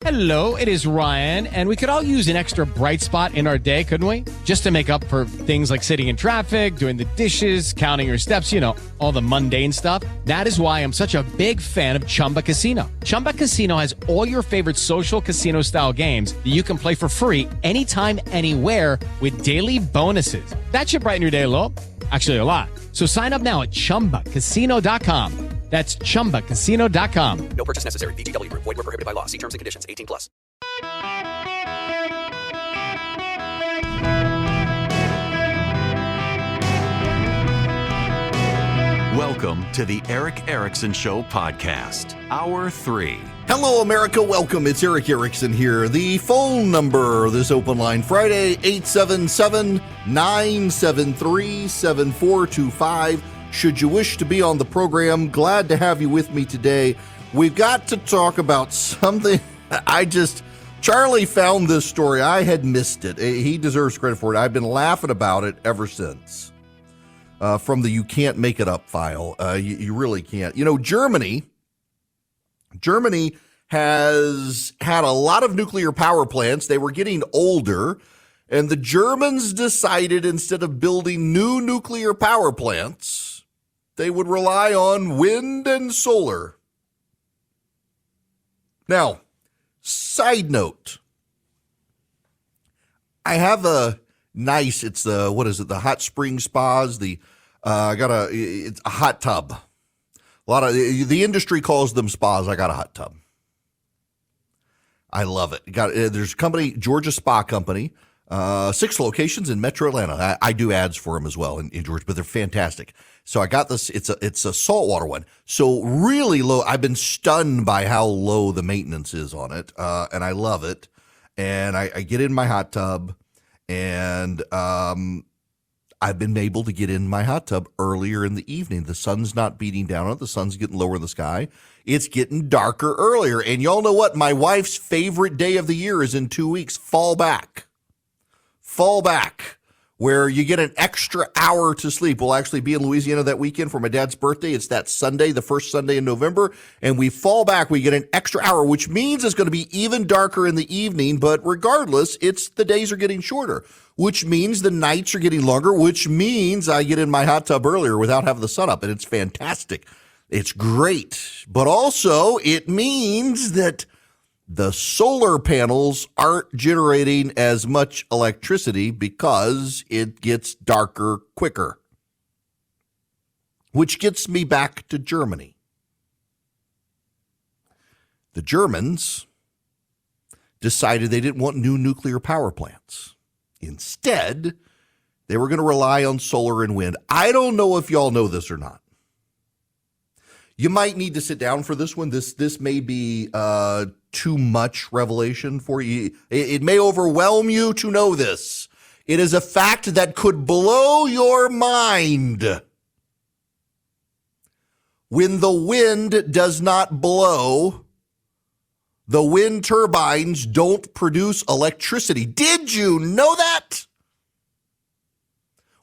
Hello, it is Ryan, and we could all use an extra bright spot in our day, couldn't we? Just to make up for things like sitting in traffic, doing the dishes, counting your steps, you know, all the mundane stuff. That is why I'm such a big fan of Chumba Casino. Chumba Casino has all your favorite social casino-style games that you can play for free anytime, anywhere with daily bonuses. That should brighten your day a little. Actually, a lot. So sign up now at ChumbaCasino.com. That's ChumbaCasino.com. No purchase necessary. VGW Group. Void where prohibited by law. See terms and conditions. 18 plus. Welcome to the Eric Erickson Show podcast, Hour 3. Hello, America. Welcome. It's Eric Erickson here. The phone number, this open line Friday, 877-973-7425. Should you wish to be on the program, glad to have you with me today. We've got to talk about something Charlie found this story. I had missed it. He deserves credit for it. I've been laughing about it ever since. From the You Can't Make It Up file. You really can't. You know, Germany has had a lot of nuclear power plants. They were getting older, and the Germans decided instead of building new nuclear power plants, they would rely on wind and solar. Now, side note, I have a nice, it's the, what is it, the hot spring spas, it's a hot tub. A lot of, the industry calls them spas. I got a hot tub. I love it. There's a company, Georgia Spa Company, 6 locations in Metro Atlanta. I do ads for them as well in Georgia, but they're fantastic. So I got this. It's a saltwater one. So really low. I've been stunned by how low the maintenance is on it, and I love it. And I get in my hot tub, and I've been able to get in my hot tub earlier in the evening. The sun's not beating down on it. The sun's getting lower in the sky. It's getting darker earlier. And y'all know what? My wife's favorite day of the year is in 2 weeks. Fall back, where you get an extra hour to sleep. We'll actually be in Louisiana that weekend for my dad's birthday. It's that Sunday, the first Sunday in November. And we fall back. We get an extra hour, which means it's going to be even darker in the evening. But regardless, the days are getting shorter, which means the nights are getting longer, which means I get in my hot tub earlier without having the sun up. And it's fantastic. It's great. But also it means that the solar panels aren't generating as much electricity because it gets darker quicker. Which gets me back to Germany. The Germans decided they didn't want new nuclear power plants. Instead, they were going to rely on solar and wind. I don't know if y'all know this or not. You might need to sit down for this one. This may be too much revelation for you. It may overwhelm you to know this. It is a fact that could blow your mind. When the wind does not blow, the wind turbines don't produce electricity. Did you know that?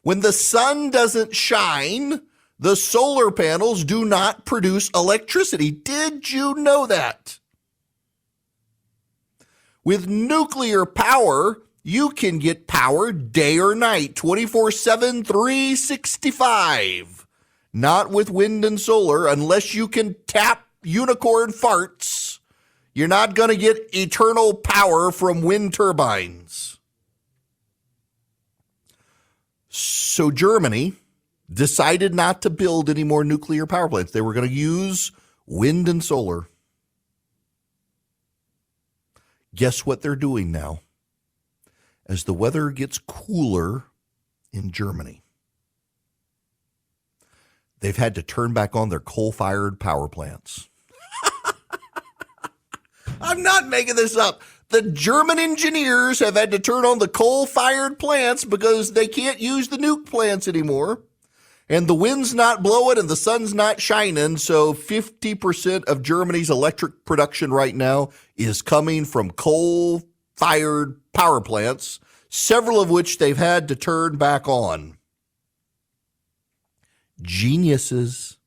When the sun doesn't shine, the solar panels do not produce electricity. Did you know that? With nuclear power, you can get power day or night, 24/7, 365. Not with wind and solar, unless you can tap unicorn farts. You're not going to get eternal power from wind turbines. So Germany decided not to build any more nuclear power plants. They were going to use wind and solar. Guess what they're doing now? As the weather gets cooler in Germany, they've had to turn back on their coal-fired power plants. I'm not making this up. The German engineers have had to turn on the coal-fired plants because they can't use the nuke plants anymore. And the wind's not blowing and the sun's not shining. So 50% of Germany's electric production right now is coming from coal-fired power plants, several of which they've had to turn back on. Geniuses.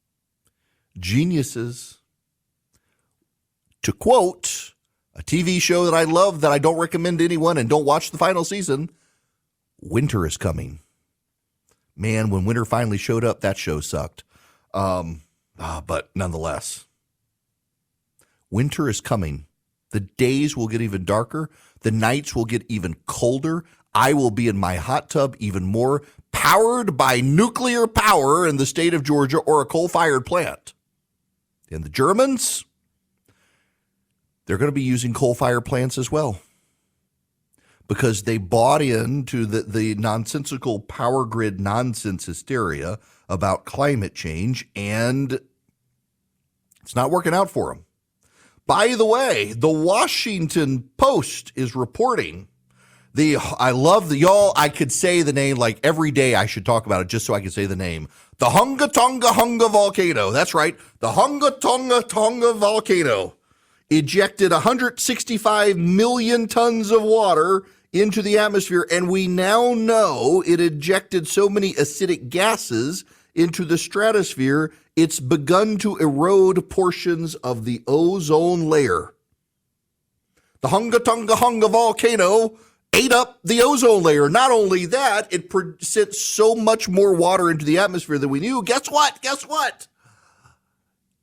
To quote a TV show that I love that I don't recommend to anyone, and don't watch the final season. Winter is coming. Man, when winter finally showed up, that show sucked. But nonetheless, winter is coming. The days will get even darker. The nights will get even colder. I will be in my hot tub even more, powered by nuclear power in the state of Georgia or a coal-fired plant. And the Germans, they're going to be using coal-fired plants as well, because they bought into the nonsensical power grid nonsense hysteria about climate change, and it's not working out for them. By the way, the Washington Post is reporting I could say the name like every day. I should talk about it just so I can say the name. The Hunga Tonga Hunga volcano. That's right. The Hunga Tonga Tonga volcano ejected 165 million tons of water into the atmosphere, and we now know it ejected so many acidic gases into the stratosphere, it's begun to erode portions of the ozone layer. The Hunga Tonga Hunga volcano ate up the ozone layer. Not only that, it sent so much more water into the atmosphere than we knew. Guess what? Guess what?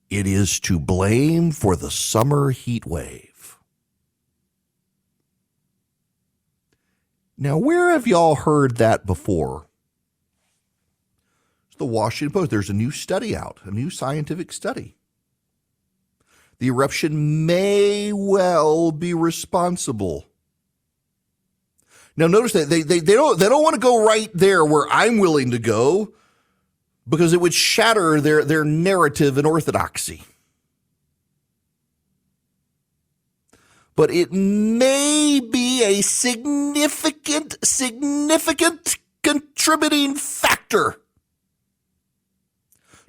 It is to blame for the summer heat wave. Now, where have y'all heard that before? It's the Washington Post. There's a new study out, a new scientific study. The eruption may well be responsible. Now, notice that they don't want to go right there where I'm willing to go, because it would shatter their narrative and orthodoxy. But it may be a significant contributing factor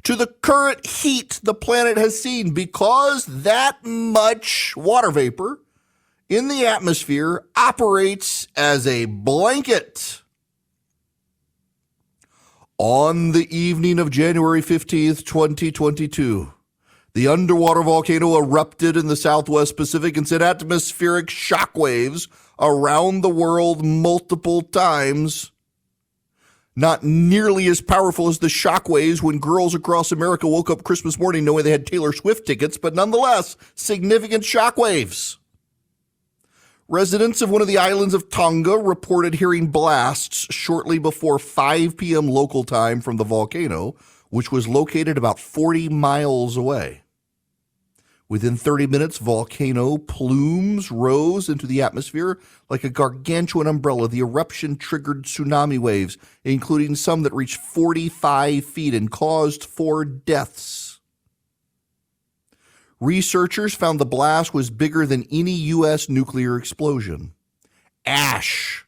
to the current heat the planet has seen, because that much water vapor in the atmosphere operates as a blanket. On the evening of January 15th, 2022, the underwater volcano erupted in the Southwest Pacific and sent atmospheric shockwaves around the world multiple times. Not nearly as powerful as the shockwaves when girls across America woke up Christmas morning knowing they had Taylor Swift tickets, but nonetheless, significant shockwaves. Residents of one of the islands of Tonga reported hearing blasts shortly before 5 p.m. local time from the volcano, which was located about 40 miles away. Within 30 minutes, volcano plumes rose into the atmosphere like a gargantuan umbrella. The eruption triggered tsunami waves, including some that reached 45 feet and caused 4 deaths. Researchers found the blast was bigger than any U.S. nuclear explosion. Ash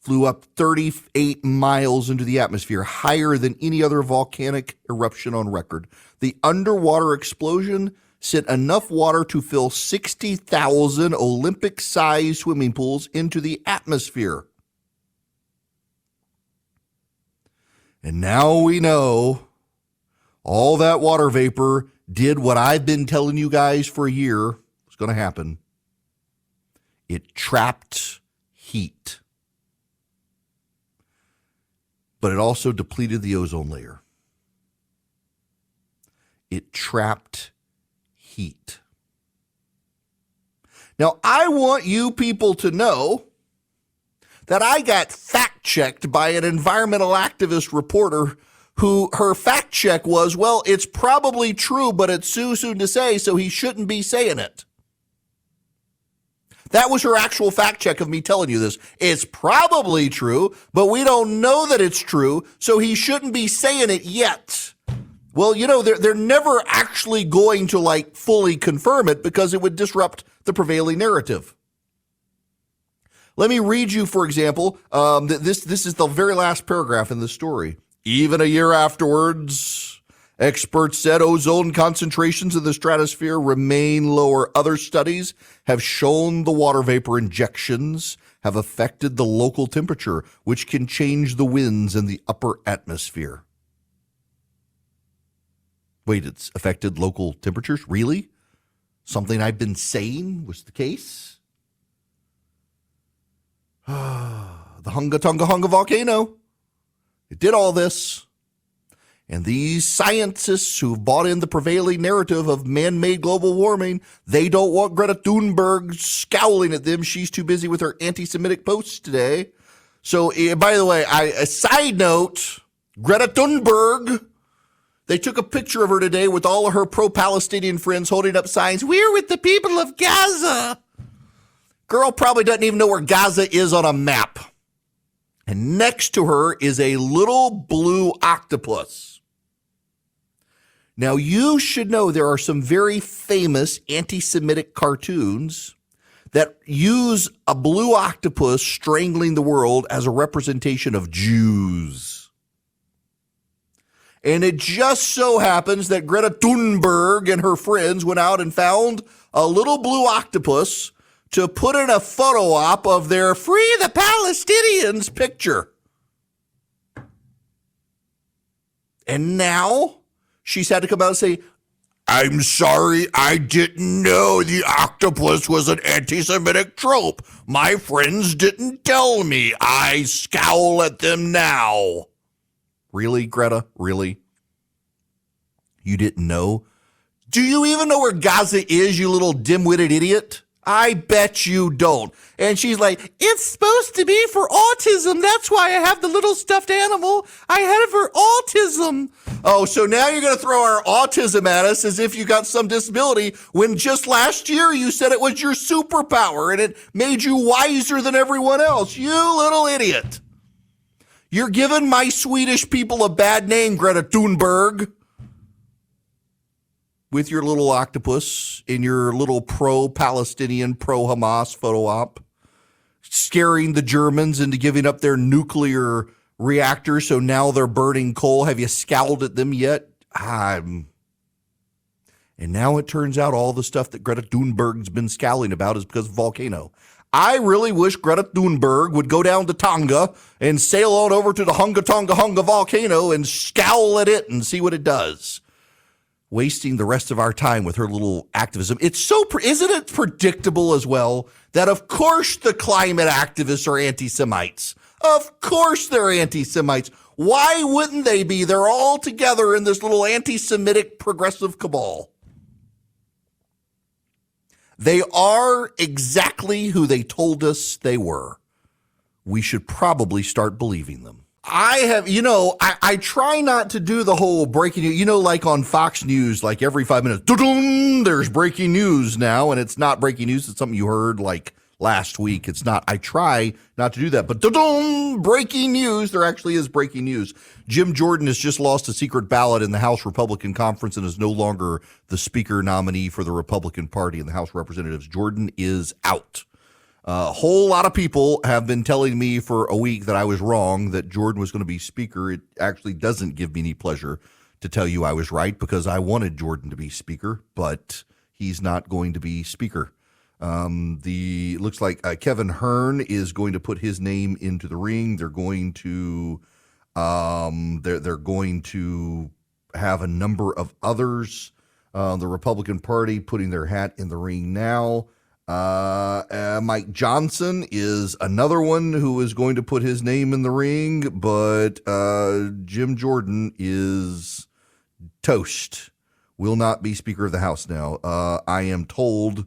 flew up 38 miles into the atmosphere, higher than any other volcanic eruption on record. The underwater explosion sent enough water to fill 60,000 Olympic-sized swimming pools into the atmosphere. And now we know all that water vapor did what I've been telling you guys for a year was going to happen. It trapped heat. But it also depleted the ozone layer. It trapped heat. Now, I want you people to know that I got fact-checked by an environmental activist reporter who her fact check was, well, it's probably true, but it's too soon to say, so he shouldn't be saying it. That was her actual fact check of me telling you this. It's probably true, but we don't know that it's true, so he shouldn't be saying it yet. Well, you know, they're never actually going to fully confirm it, because it would disrupt the prevailing narrative. Let me read you, for example, this is the very last paragraph in the story. Even a year afterwards, experts said ozone concentrations in the stratosphere remain lower. Other studies have shown the water vapor injections have affected the local temperature, which can change the winds in the upper atmosphere. Wait, it's affected local temperatures? Really? something I've been saying was the case. The Hunga Tonga Hunga volcano. It did all this. And these scientists who've bought in the prevailing narrative of man-made global warming, they don't want Greta Thunberg scowling at them. She's too busy with her anti-Semitic posts today. So, by the way, a side note, Greta Thunberg, they took a picture of her today with all of her pro-Palestinian friends holding up signs, "We're with the people of Gaza." Girl probably doesn't even know where Gaza is on a map. And next to her is a little blue octopus. Now, you should know there are some very famous anti-Semitic cartoons that use a blue octopus strangling the world as a representation of Jews. And it just so happens that Greta Thunberg and her friends went out and found a little blue octopus to put in a photo op of their Free the Palestinians picture. And now she's had to come out and say, "I'm sorry, I didn't know the octopus was an anti-Semitic trope. My friends didn't tell me. I scowl at them now." Really, Greta? Really? You didn't know? Do you even know where Gaza is, you little dim-witted idiot? I bet you don't. And she's like, "It's supposed to be for autism. That's why I have the little stuffed animal. I had it for autism." Oh, so now you're going to throw our autism at us as if you got some disability when just last year you said it was your superpower and it made you wiser than everyone else. You little idiot. You're giving my Swedish people a bad name, Greta Thunberg. With your little octopus in your little pro-Palestinian, pro-Hamas photo op, scaring the Germans into giving up their nuclear reactors, so now they're burning coal. Have you scowled at them yet? And now it turns out all the stuff that Greta Thunberg's been scowling about is because of volcano. I really wish Greta Thunberg would go down to Tonga and sail on over to the Hunga Tonga Hunga volcano and scowl at it and see what it does. Wasting the rest of our time with her little activism. It's so, isn't it predictable as well that of course the climate activists are anti-Semites? Of course they're anti-Semites. Why wouldn't they be? They're all together in this little anti-Semitic progressive cabal. They are exactly who they told us they were. We should probably start believing them. I try not to do the whole breaking news, like on Fox News, like every 5 minutes, there's breaking news now, and it's not breaking news. It's something you heard like last week. It's not. I try not to do that, but breaking news. There actually is breaking news. Jim Jordan has just lost a secret ballot in the House Republican Conference and is no longer the Speaker nominee for the Republican Party in the House of Representatives. Jordan is out. A whole lot of people have been telling me for a week that I was wrong, that Jordan was going to be Speaker. It actually doesn't give me any pleasure to tell you I was right because I wanted Jordan to be Speaker, but he's not going to be Speaker. Looks like Kevin Hearn is going to put his name into the ring. They're going to they're going to have a number of others. The Republican Party putting their hat in the ring now. Mike Johnson is another one who is going to put his name in the ring, but Jim Jordan is toast. Will not be Speaker of the House now. I am told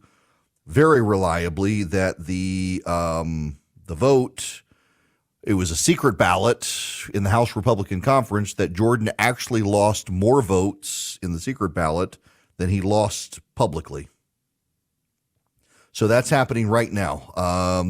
very reliably that the vote, it was a secret ballot in the House Republican Conference, that Jordan actually lost more votes in the secret ballot than he lost publicly. So that's happening right now.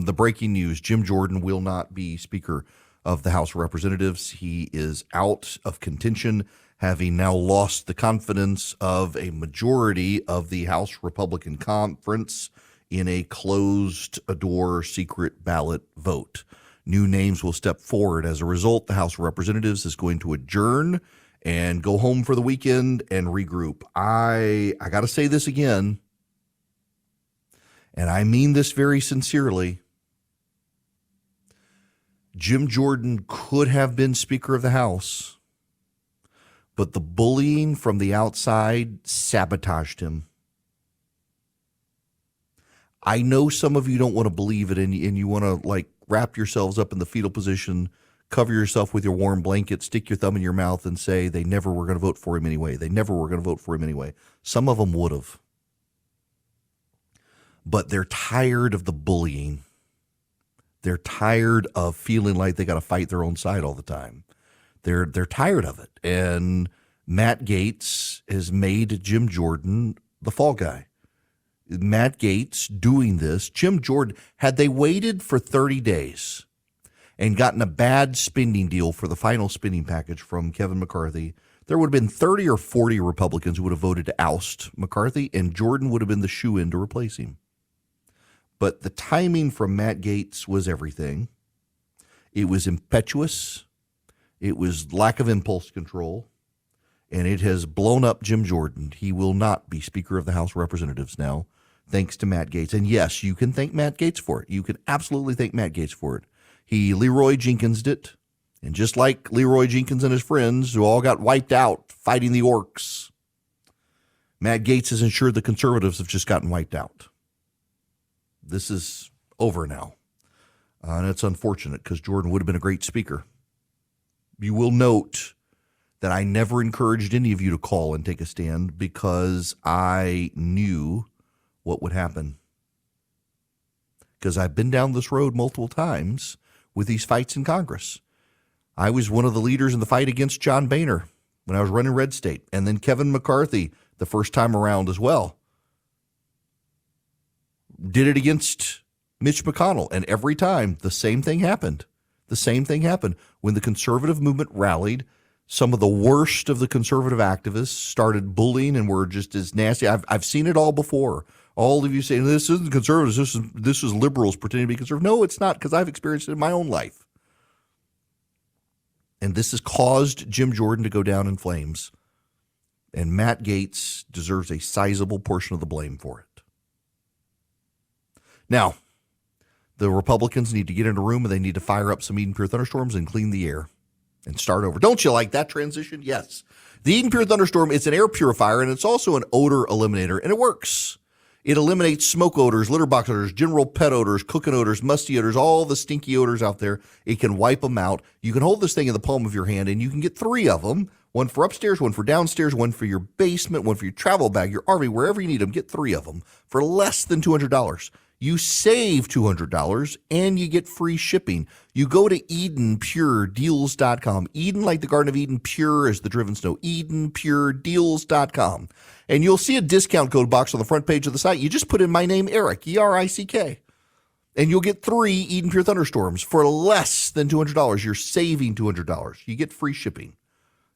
The breaking news, Jim Jordan will not be Speaker of the House of Representatives. He is out of contention, having now lost the confidence of a majority of the House Republican Conference in a closed-door secret ballot vote. New names will step forward. As a result, the House of Representatives is going to adjourn and go home for the weekend and regroup. I got to say this again, and I mean this very sincerely. Jim Jordan could have been Speaker of the House, but the bullying from the outside sabotaged him. I know some of you don't want to believe it, and you want to like wrap yourselves up in the fetal position, cover yourself with your warm blanket, stick your thumb in your mouth, and say they never were going to vote for him anyway. They never were going to vote for him anyway. Some of them would have. But they're tired of the bullying. They're tired of feeling like they got to fight their own side all the time. They're tired of it. And Matt Gaetz has made Jim Jordan the fall guy. Matt Gaetz doing this. Jim Jordan, had they waited for 30 days and gotten a bad spending deal for the final spending package from Kevin McCarthy, there would have been 30 or 40 Republicans who would have voted to oust McCarthy, and Jordan would have been the shoe-in to replace him. But the timing from Matt Gaetz was everything. It was impetuous. It was lack of impulse control. And it has blown up Jim Jordan. He will not be Speaker of the House of Representatives now, thanks to Matt Gaetz. And yes, you can thank Matt Gaetz for it. You can absolutely thank Matt Gaetz for it. He Leroy Jenkins'd it. And just like Leroy Jenkins and his friends who all got wiped out fighting the orcs, Matt Gaetz has ensured the conservatives have just gotten wiped out. This is over now. And it's unfortunate because Jordan would have been a great speaker. You will note that I never encouraged any of you to call and take a stand because I knew what would happen. Because I've been down this road multiple times with these fights in Congress. I was one of the leaders in the fight against John Boehner when I was running Red State, and then Kevin McCarthy the first time around as well. Did it against Mitch McConnell, and every time the same thing happened. The same thing happened. When the conservative movement rallied, some of the worst of the conservative activists started bullying and were just as nasty. I've seen it all before. All of you saying, this isn't conservatives, this is liberals pretending to be conservative. No, it's not, because I've experienced it in my own life. And this has caused Jim Jordan to go down in flames. And Matt Gaetz deserves a sizable portion of the blame for it. Now, the Republicans need to get in a room and they need to fire up some Eden Pure thunderstorms and clean the air and start over. Don't you like that transition? Yes. The Eden Pure thunderstorm, it's an air purifier and it's also an odor eliminator, and it works. It eliminates smoke odors, litter box odors, general pet odors, cooking odors, musty odors, all the stinky odors out there. It can wipe them out. You can hold this thing in the palm of your hand and you can get 3 of them. One for upstairs, one for downstairs, one for your basement, one for your travel bag, your RV, wherever you need them. Get 3 of them for less than $200. You save $200 and you get free shipping. You go to EdenPureDeals.com. Eden, like the Garden of Eden, pure as the driven snow. EdenPureDeals.com. And you'll see a discount code box on the front page of the site. You just put in my name, Eric, E-R-I-C-K. And you'll get 3 Eden Pure Thunderstorms for less than $200. You're saving $200. You get free shipping.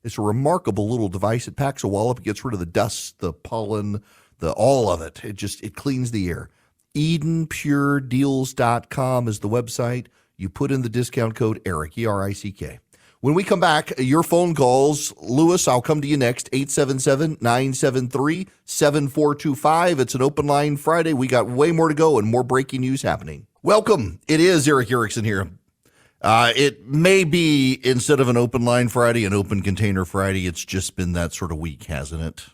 It's a remarkable little device. It packs a wallop. It gets rid of the dust, the pollen, all of it. It cleans the air. EdenPureDeals.com is the website. You put in the discount code ERIC, E-R-I-C-K. When we come back, your phone calls. Lewis, I'll come to you next, 877-973-7425. It's an open line Friday. We got way more to go and more breaking news happening. Welcome. It is Eric Erickson here. It may be, instead of an open line Friday, an open container Friday. It's just been that sort of week, hasn't it?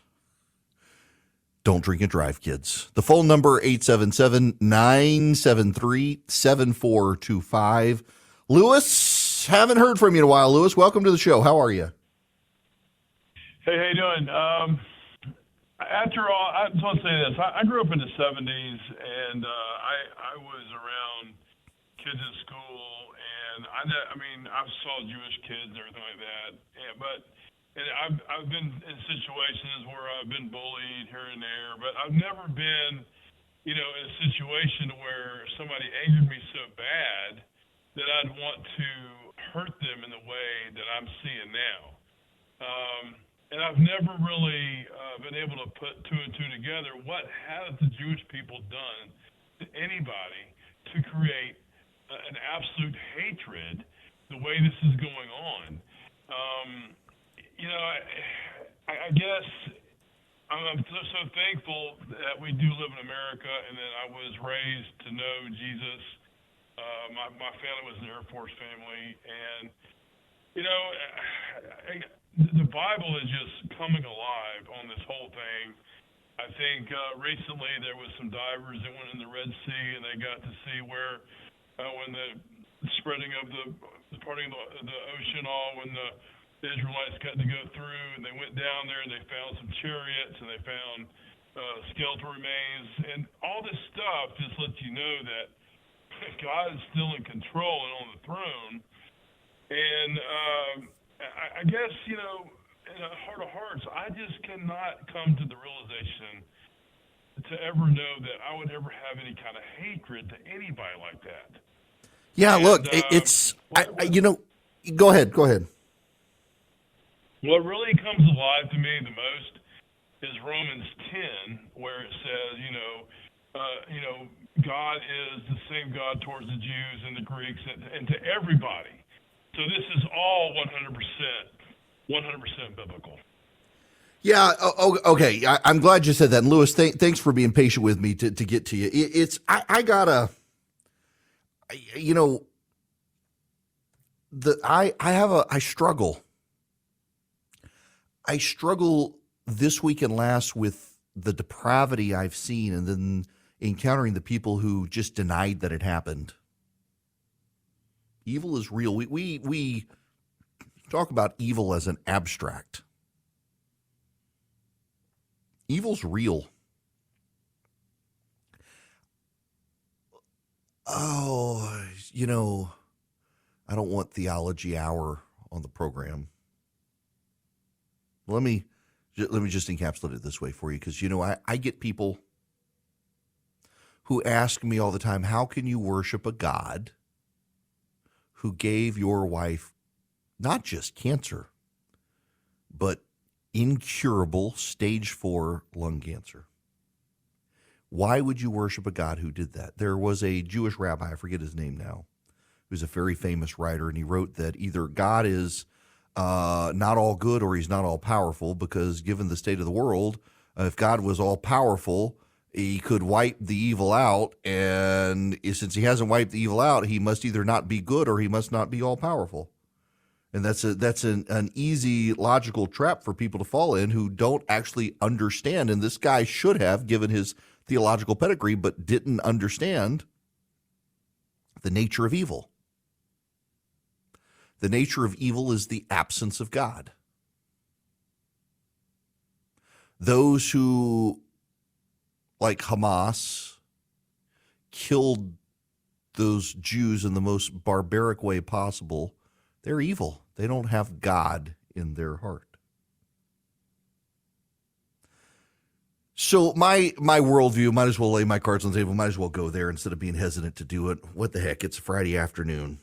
Don't drink and drive, kids. The phone number, 877-973-7425. Lewis, haven't heard from you in a while. Lewis, welcome to the show. How are you? Hey, how you doing? After all, I just want to say this. I grew up in the 70s, and I was around kids in school, and I saw Jewish kids and everything like that. And I've been in situations where I've been bullied here and there, but I've never been, in a situation where somebody angered me so bad that I'd want to hurt them in the way that I'm seeing now. And I've never really been able to put 2 and 2 together. What have the Jewish people done to anybody to create an absolute hatred the way this is going on? I guess I'm so thankful that we do live in America and that I was raised to know Jesus. My family was an Air Force family, and the Bible is just coming alive on this whole thing. I think recently there was some divers that went in the Red Sea, and they got to see where when the spreading of the parting of the ocean, all when the Israelites got to go through, and they went down there and they found some chariots and they found skeletal remains, and all this stuff just lets you know that God is still in control and on the throne. And I guess, in a heart of hearts, I just cannot come to the realization to ever know that I would ever have any kind of hatred to anybody like that. Yeah, And, look, go ahead. What really comes alive to me the most is Romans 10, where it says, God is the same God towards the Jews and the Greeks and to everybody. So this is all 100% biblical. Yeah. Okay. I'm glad you said that. And Lewis, thanks for being patient with me to get to you. I struggle. I struggle this week and last with the depravity I've seen, and then encountering the people who just denied that it happened. Evil is real. We talk about evil as an abstract. Evil's real. Oh, I don't want theology hour on the program. Let me just encapsulate it this way for you, because I get people who ask me all the time, how can you worship a God who gave your wife not just cancer, but incurable stage 4 lung cancer? Why would you worship a God who did that? There was a Jewish rabbi, I forget his name now, who's a very famous writer, and he wrote that either God is not all good or he's not all powerful, because given the state of the world, if God was all powerful, he could wipe the evil out, and since he hasn't wiped the evil out, he must either not be good or he must not be all powerful. And that's an easy logical trap for people to fall in who don't actually understand. And this guy should have, given his theological pedigree, but didn't understand the nature of evil. The nature of evil is the absence of God. Those who, like Hamas, killed those Jews in the most barbaric way possible, they're evil. They don't have God in their heart. So my worldview, might as well lay my cards on the table, might as well go there instead of being hesitant to do it. What the heck, it's a Friday afternoon.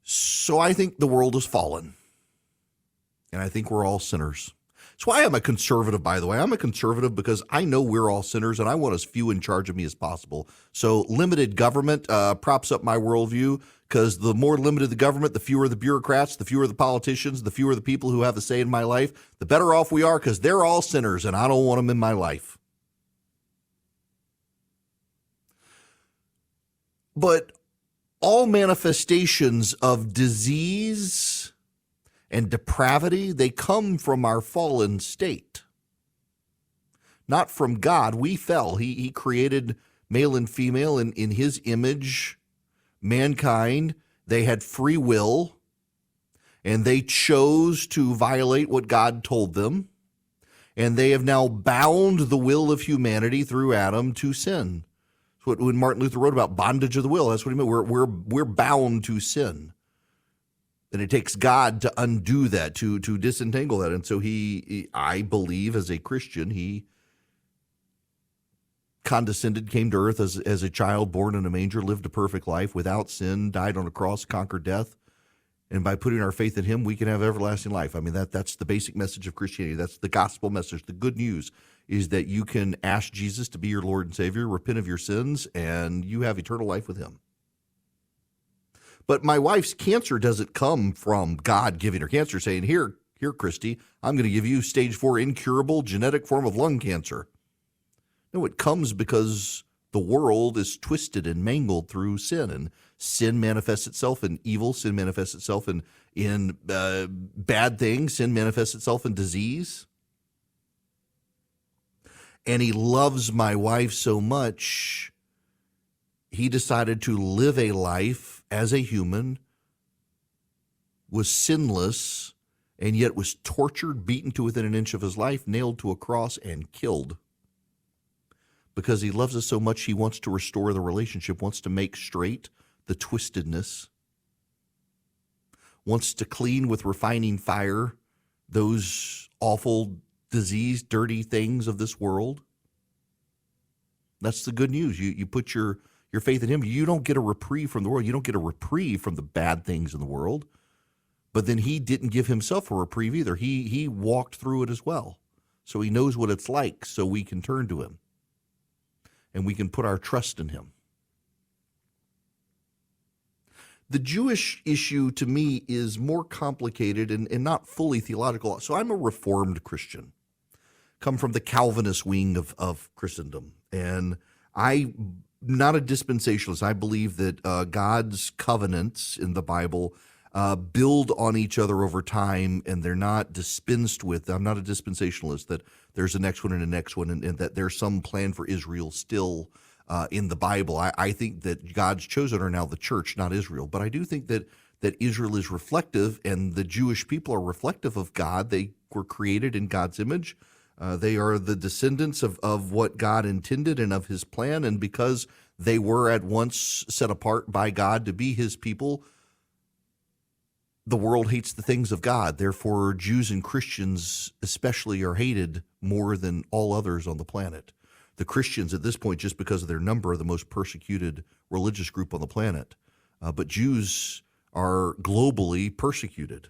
So I think the world has fallen, and I think we're all sinners. That's why I'm a conservative, by the way. I'm a conservative because I know we're all sinners, and I want as few in charge of me as possible. So limited government props up my worldview, because the more limited the government, the fewer the bureaucrats, the fewer the politicians, the fewer the people who have a say in my life, the better off we are, because they're all sinners, and I don't want them in my life. But all manifestations of disease and depravity, they come from our fallen state, not from God. We fell. He created male and female in his image. Mankind, they had free will, and they chose to violate what God told them, and they have now bound the will of humanity through Adam to sin. That's what when Martin Luther wrote about bondage of the will. That's what he meant. We're bound to sin. And it takes God to undo that, to disentangle that. And so he, I believe, as a Christian, he condescended, came to earth as a child born in a manger, lived a perfect life without sin, died on a cross, conquered death. And by putting our faith in him, we can have everlasting life. I mean, that's the basic message of Christianity. That's the gospel message. The good news is that you can ask Jesus to be your Lord and Savior, repent of your sins, and you have eternal life with him. But my wife's cancer doesn't come from God giving her cancer, saying, here, Christy, I'm going to give you stage 4 incurable genetic form of lung cancer. No, it comes because the world is twisted and mangled through sin, and sin manifests itself in evil. Sin manifests itself in bad things. Sin manifests itself in disease. And he loves my wife so much, he decided to live a life as a human, was sinless, and yet was tortured, beaten to within an inch of his life, nailed to a cross, and killed. Because he loves us so much, he wants to restore the relationship, wants to make straight the twistedness, wants to clean with refining fire those awful, diseased, dirty things of this world. That's the good news. You put your faith in him. You don't get a reprieve from the world. You don't get a reprieve from the bad things in the world. But then he didn't give himself a reprieve either. He walked through it as well. So he knows what it's like, so we can turn to him. And we can put our trust in him. The Jewish issue to me is more complicated and not fully theological. So I'm a Reformed Christian, come from the Calvinist wing of Christendom. And I'm not a dispensationalist. I believe that God's covenants in the Bible build on each other over time, and they're not dispensed with. I'm not a dispensationalist, that there's a next one and a next one, and that there's some plan for Israel still in the Bible. I think that God's chosen are now the church, not Israel. But I do think that Israel is reflective, and the Jewish people are reflective of God. They were created in God's image. They are the descendants of what God intended and of his plan. And because they were at once set apart by God to be his people, the world hates the things of God. Therefore, Jews and Christians especially are hated more than all others on the planet. The Christians at this point, just because of their number, are the most persecuted religious group on the planet. But Jews are globally persecuted.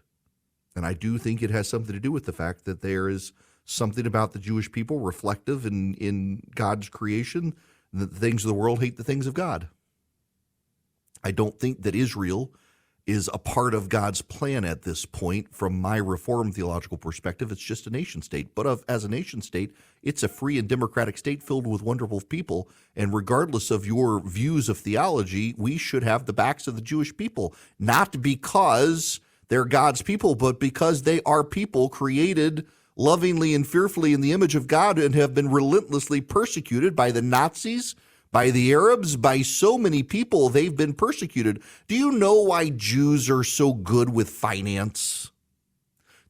And I do think it has something to do with the fact that there is something about the Jewish people reflective in God's creation, that the things of the world hate the things of God. I don't think that Israel is a part of God's plan at this point. From my Reformed theological perspective, it's just a nation state. But as a nation state, it's a free and democratic state filled with wonderful people. And regardless of your views of theology, we should have the backs of the Jewish people, not because they're God's people, but because they are people created lovingly and fearfully in the image of God and have been relentlessly persecuted by the Nazis, by the Arabs, by so many people. They've been persecuted. Do you know why Jews are so good with finance?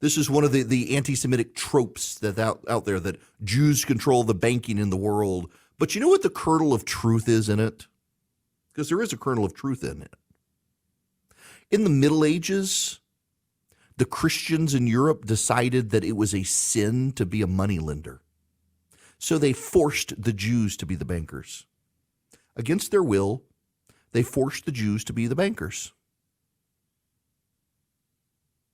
This is one of the anti-Semitic tropes that's out there, that Jews control the banking in the world. But you know what the kernel of truth is in it? Because there is a kernel of truth in it. In the Middle Ages, the Christians in Europe decided that it was a sin to be a moneylender. So they forced the Jews to be the bankers. Against their will, they forced the Jews to be the bankers.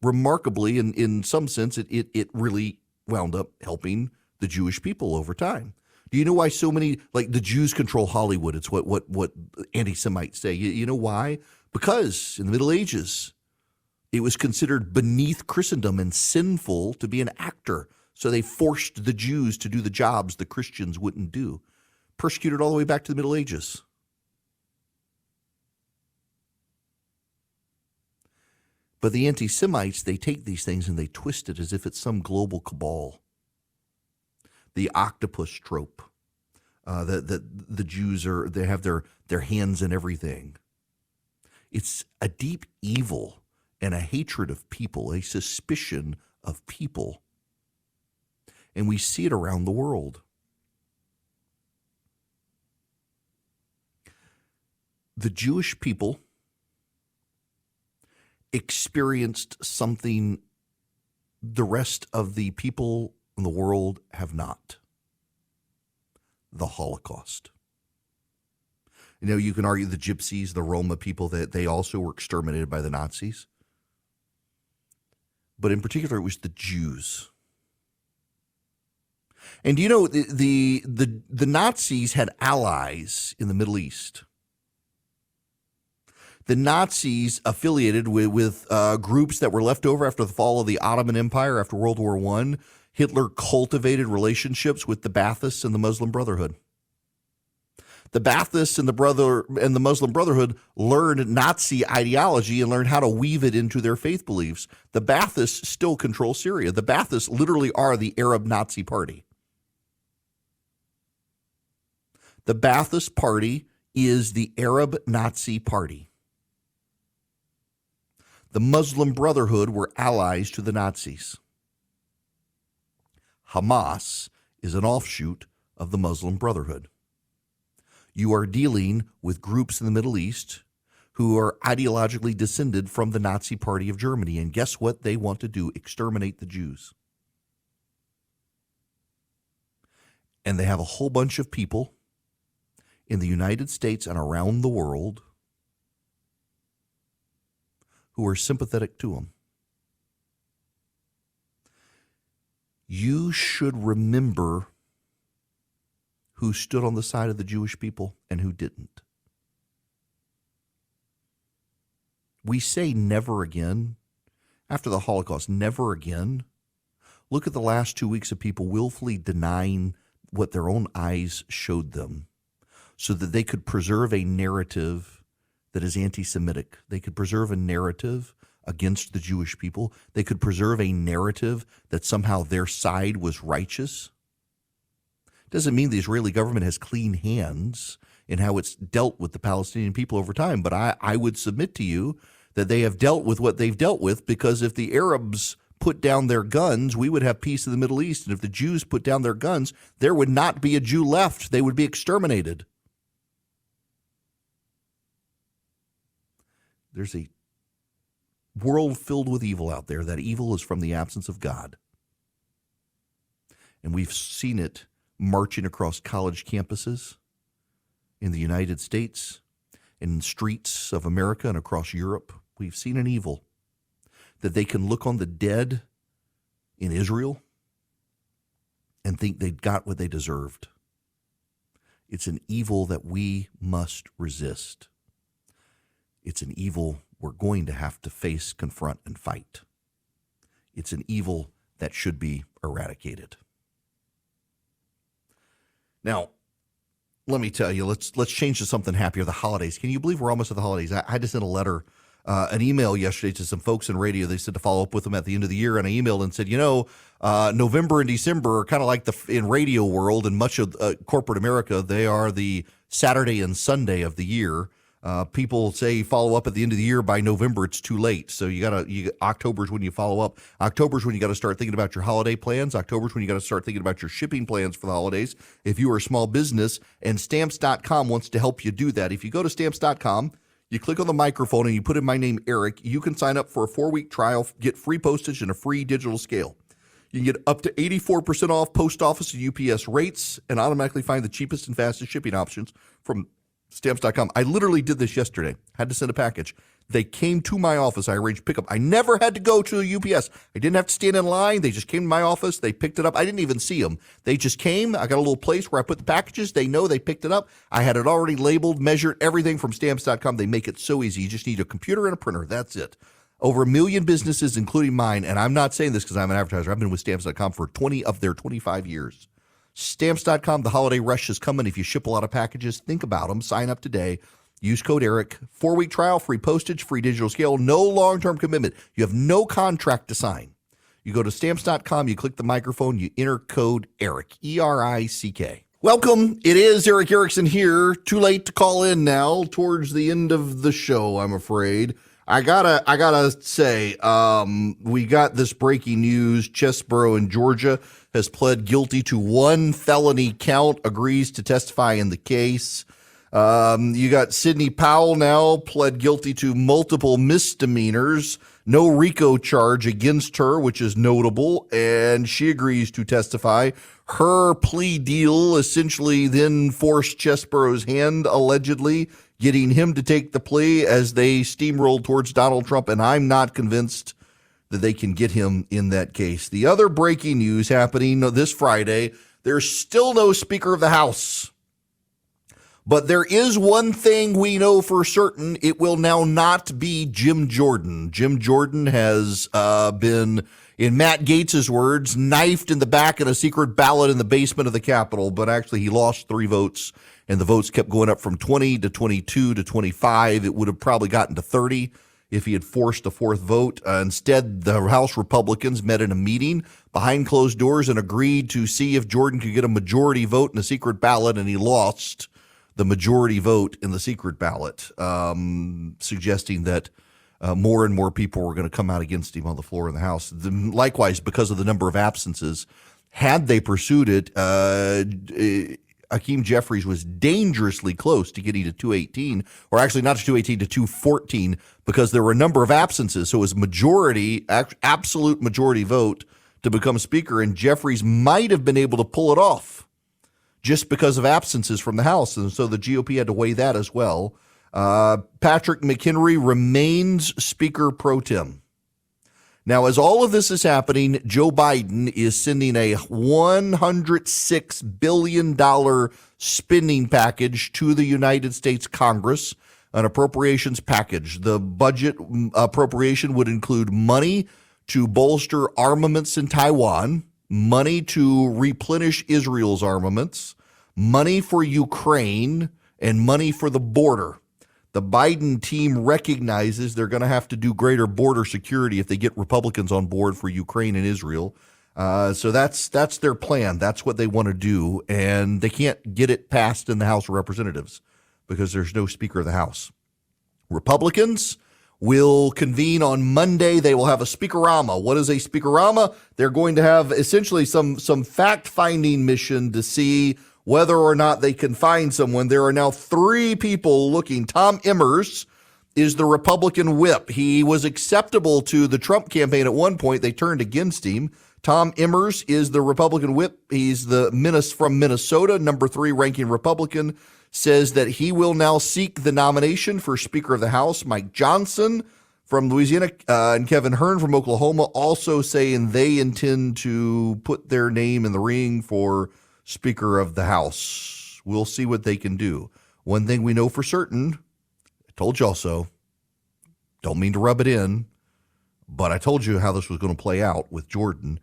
Remarkably, in some sense, it really wound up helping the Jewish people over time. Do you know why so many, like the Jews control Hollywood? It's what anti-Semites say. You know why? Because in the Middle Ages, it was considered beneath Christendom and sinful to be an actor. So they forced the Jews to do the jobs the Christians wouldn't do. Persecuted all the way back to the Middle Ages. But the anti-Semites, they take these things and they twist it as if it's some global cabal. The octopus trope, that the Jews they have their hands in everything. It's a deep evil and a hatred of people, a suspicion of people. And we see it around the world. The Jewish people experienced something the rest of the people in the world have not: the Holocaust. You know, you can argue the Gypsies, the Roma people, that they also were exterminated by the Nazis. But in particular, it was the Jews. And you know, the Nazis had allies in the Middle East. The Nazis affiliated with groups that were left over after the fall of the Ottoman Empire after World War I. Hitler cultivated relationships with the Baathists and the Muslim Brotherhood. The Baathists and the Muslim Brotherhood learned Nazi ideology and learned how to weave it into their faith beliefs. The Baathists still control Syria. The Baathists literally are the Arab Nazi party. The Ba'athist Party is the Arab Nazi Party. The Muslim Brotherhood were allies to the Nazis. Hamas is an offshoot of the Muslim Brotherhood. You are dealing with groups in the Middle East who are ideologically descended from the Nazi Party of Germany. And guess what they want to do? Exterminate the Jews. And they have a whole bunch of people in the United States and around the world who are sympathetic to them. You should remember who stood on the side of the Jewish people and who didn't. We say never again. After the Holocaust, never again. Look at the last 2 weeks of people willfully denying what their own eyes showed them so that they could preserve a narrative that is anti-Semitic. They could preserve a narrative against the Jewish people. They could preserve a narrative that somehow their side was righteous. Doesn't mean the Israeli government has clean hands in how it's dealt with the Palestinian people over time, but I would submit to you that they have dealt with what they've dealt with, because if the Arabs put down their guns, we would have peace in the Middle East. And if the Jews put down their guns, there would not be a Jew left. They would be exterminated. There's a world filled with evil out there. That evil is from the absence of God. And we've seen it marching across college campuses in the United States, in streets of America and across Europe. We've seen an evil that they can look on the dead in Israel and think they got what they deserved. It's an evil that we must resist. It's an evil we're going to have to face, confront, and fight. It's an evil that should be eradicated. Now, let me tell you, let's change to something happier. The holidays. Can you believe we're almost at the holidays? I had to send a letter, an email yesterday to some folks in radio. They said to follow up with them at the end of the year, and I emailed and said, November and December are kind of like in radio world and much of corporate America. They are the Saturday and Sunday of the year. People say follow up at the end of the year. By November, it's too late. So October's when you follow up. October's when you got to start thinking about your holiday plans. October's when you got to start thinking about your shipping plans for the holidays. If you are a small business, and Stamps.com wants to help you do that. If you go to Stamps.com, you click on the microphone and you put in my name, Eric, you can sign up for a 4-week trial, get free postage and a free digital scale. You can get up to 84% off post office and UPS rates and automatically find the cheapest and fastest shipping options from Stamps.com. I literally did this yesterday. Had to send a package. They came to my office. I arranged pickup. I never had to go to a UPS. I didn't have to stand in line. They just came to my office. They picked it up. I didn't even see them. They just came. I got a little place where I put the packages. They know they picked it up. I had it already labeled, measured, everything from Stamps.com. They make it so easy. You just need a computer and a printer. That's it. Over 1 million businesses, including mine, and I'm not saying this because I'm an advertiser. I've been with Stamps.com for 20 of their 25 years. Stamps.com, the holiday rush is coming. If you ship a lot of packages, think about them. Sign up today. Use code ERIC. 4-week trial, free postage, free digital scale, no long-term commitment. You have no contract to sign. You go to Stamps.com, you click the microphone, you enter code ERIC, E-R-I-C-K. Welcome. It is Eric Erickson here. Too late to call in now, towards the end of the show, I'm afraid. I gotta say, we got this breaking news. Chesborough in Georgia has pled guilty to 1 felony count, agrees to testify in the case. You got Sidney Powell now pled guilty to multiple misdemeanors, no RICO charge against her, which is notable, and she agrees to testify. Her plea deal essentially then forced Chesborough's hand, allegedly, getting him to take the plea as they steamrolled towards Donald Trump, and I'm not convinced that they can get him in that case. The other breaking news happening this Friday, there's still no Speaker of the House. But there is one thing we know for certain. It will now not be Jim Jordan. Jim Jordan has been, in Matt Gaetz's words, knifed in the back in a secret ballot in the basement of the Capitol, but actually he lost 3 votes. And the votes kept going up from 20 to 22 to 25. It would have probably gotten to 30 if he had forced a 4th vote. Instead, the House Republicans met in a meeting behind closed doors and agreed to see if Jordan could get a majority vote in a secret ballot, and he lost. the majority vote in the secret ballot, suggesting that more and more people were going to come out against him on the floor in the House. Likewise, because of the number of absences, had they pursued it, Hakeem Jeffries was dangerously close to getting to 218, or actually not to 218, to 214, because there were a number of absences. So it was majority, absolute majority vote to become Speaker, and Jeffries might have been able to pull it off just because of absences from the House. And so the GOP had to weigh that as well. Patrick McHenry remains Speaker pro tem. Now, as all of this is happening, Joe Biden is sending a $106 billion spending package to the United States Congress, an appropriations package. The budget appropriation would include money to bolster armaments in Taiwan, money to replenish Israel's armaments, money for Ukraine, and money for the border. The Biden team recognizes they're going to have to do greater border security if they get Republicans on board for Ukraine and Israel. So that's their plan. That's what they want to do. And they can't get it passed in the House of Representatives because there's no Speaker of the House. Republicans will convene on Monday. They will have a Speakerama. What is a Speakerama? They're going to have essentially some fact-finding mission to see whether or not they can find someone. There are now 3 people looking. Tom Emmers is the Republican whip. He was acceptable to the Trump campaign at one point. They turned against him. Tom Emmers is the Republican whip. He's from Minnesota, number 3 ranking Republican, says that he will now seek the nomination for Speaker of the House. Mike Johnson from Louisiana and Kevin Hern from Oklahoma also saying they intend to put their name in the ring for Speaker of the House. We'll see what they can do. One thing we know for certain, I told y'all so, don't mean to rub it in, but I told you how this was going to play out with Jordan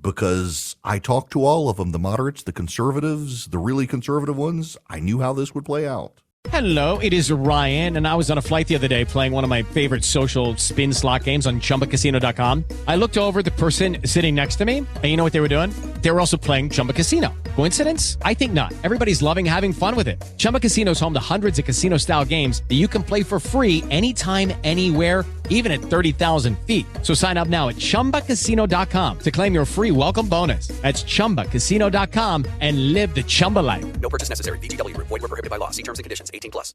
because I talked to all of them, the moderates, the conservatives, the really conservative ones. I knew how this would play out. Hello, it is Ryan, and I was on a flight the other day playing one of my favorite social spin slot games on ChumbaCasino.com. I looked over at the person sitting next to me, and you know what they were doing? They were also playing Chumba Casino. Coincidence? I think not. Everybody's loving having fun with it. Chumba Casino is home to hundreds of casino-style games that you can play for free anytime, anywhere, even at 30,000 feet. So sign up now at ChumbaCasino.com to claim your free welcome bonus. That's ChumbaCasino.com and live the Chumba life. No purchase necessary. VGW Group. Void where prohibited by law. See terms and conditions. 18+.